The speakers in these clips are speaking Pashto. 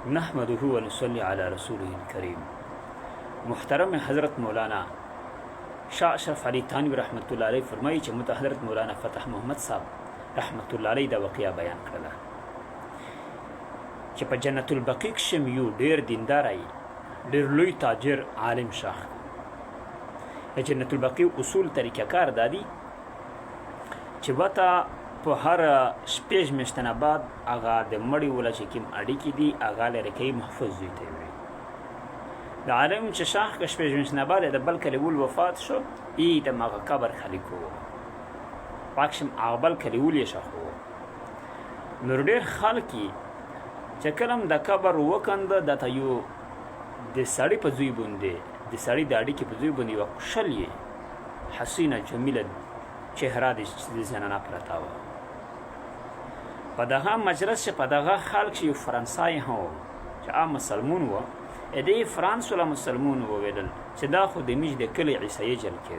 نحمده ونصلي على رسوله الكريم. محترم حضرت مولانا شاہ اشرف علی تھانوی رحمت الله علیه فرمایي چې مت حضرت مولانا فتح محمد صاحب رحمت الله علیه دا واقعیا بیان کړله چې په جنت البقیع کې یو ډیر دیندارای ډیر لوی تاجر عالم شاخ د جنت البقیع اصول طریقه کار دادی چې وته په هر شپږ میاشتې بعد هغه د مړي ولا چې کوم اړیکې دي هغه لري کوي محفوظ وي ته وي د عالم چې شاخ کې شپږ میاشتې بعد د بل کلیول وفات شو ای د مغه قبر خالی کو پاکشم اغبل کلیول یې شاخو نور ډیر خلکی چې کلم د قبر وکند د تایو د سړی په ځوی باندې د سړی د اړیکې په ځوی باندې وکشلې حسینه جمیله چهره د زنانه پرتا و په دغه مجلس چې په دغه خلک یو فرانسای هو چې عام مسلمون و دې فرانس ولا مسلمون و ویل چې دا خو د میج د کلی عیسائی جل کې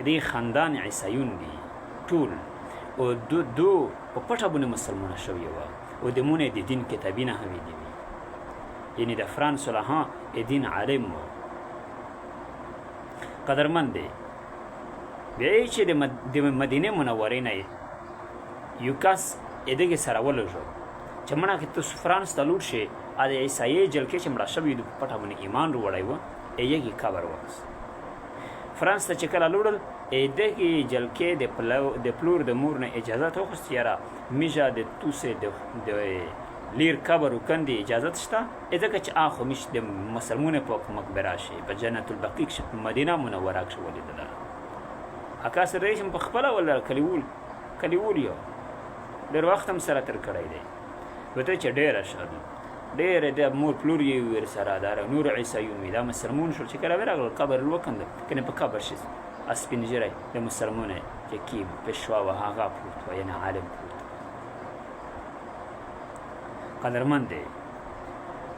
دې خاندان عیسایون دي ټول او دو په پټه باندې مسلمانه شوی و او د مونږ د دین کتابینه هم دي یعنی د فرانس ولا ها دین عالم و قدرمن دی بیا چې د مدینه منورې نه یو کس دغه سره ولږو چې مړه کې تاسو فرانس ته لور شي ا د عیسائی جل کې چې مړه شوی د پټه باندې ایمان وروړی و یګي قبر وکس فرانس ته چې کله لوړل دغه جل کې د پلور د مور نه اجازه ته وخت یاره میجا د توسه د لیر قبر وکندي اجازه شته ځکه چې اخو مش د مسلمانې په مقبره شي په جنت البقیع کې مدینه منوره کې ولیدل اکاس ریشم په خپل ولا کلیول یو ډېر وخت هم سره تر کړی دی وته چې ډېر اشهد ډېر د مور پلور یې ور سره دار نور عیسایون دا مسلمون شو چې کله ورغل قبر وکند کنه په قبر شي اسپینجری د مسلمانه چې کی پښوا وهغه پروت و یعنی عالم پروت قدرمن دی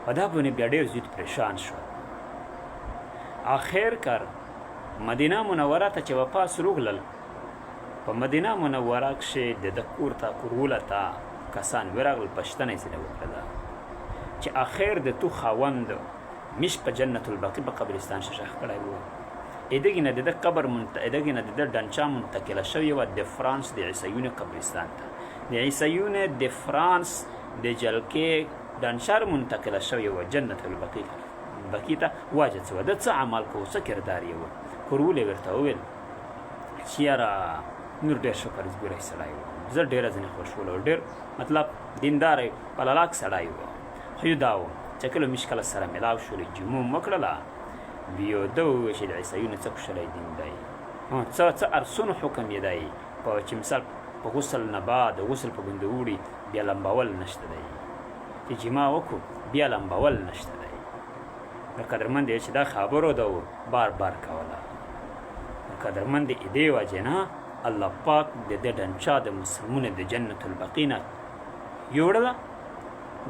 ودا په بیا ډېر زیات پریشان شو اخر کار مدینه منوره ته چې واپس روغلل په مدینه منوره کې د کور ته کورول ته کسان ورغل پښتنه سره وکړه چې اخر د تو خاوند مش په جنت البقیع په قبرستان شخ کړای وو دغه نه د قبر دغه نه د دنچا منتقله شوی و د فرانس د عیسایون قبرستان ته د عیسایون د فرانس د جلکې دنشار منتقله شوی و جنت البقیع ته واجد سو د څه عمل کو څه کردار یو کورول ورته ویل چیرې نور ډېر شکر زګورای سړی و زه ډېر ځنه خوشاله ډېر مطلب دیندار پلالاک سړی و خو دا و چې کله مشکل سره ملاو شو جمعه مکړه بیو دو چې د عیسایونو څخه شلای دین دی څه ارسون حکم یې دی په چې مثال په غسل نه بعد غسل په بندوړي بیا لمباول نشته دی چې جما وکړو بیا لمباول نشته دی قدرمند چې دا خبرو دا بار بار کوله قدرمند دې وجنه الله پاک د دنچا د مسلمانو د جنت البقیع نه یوړل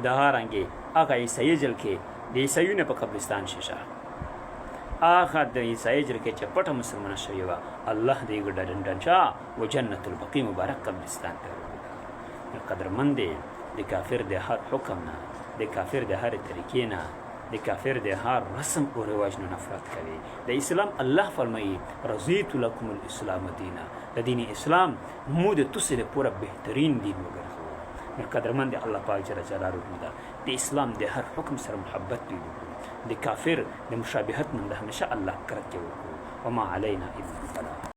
د هارنګي هغه عیسائی جل کې د عیسایونو په قبرستان شیشه هغه د عیسائی جل کې چې پټه مسلمانه شوی و الله دې ګډ دنچا و جنت البقیع مبارک قبرستان ته قدرمند د کافر د هر حکم نه د کافر د هر طریقې نه د کافر د هر رسم او رواج نه نفرت کوي د اسلام الله فرمایي رضیت لكم الاسلام دینا د دین اسلام مو د توسه پورا بهترین دین وګرځو قدرمند الله پاک جل جلاله دا د اسلام د هر حکم سره محبت دی د کافر د مشابهت نه همیشه الله کرت کوي وما علينا الا البلاغ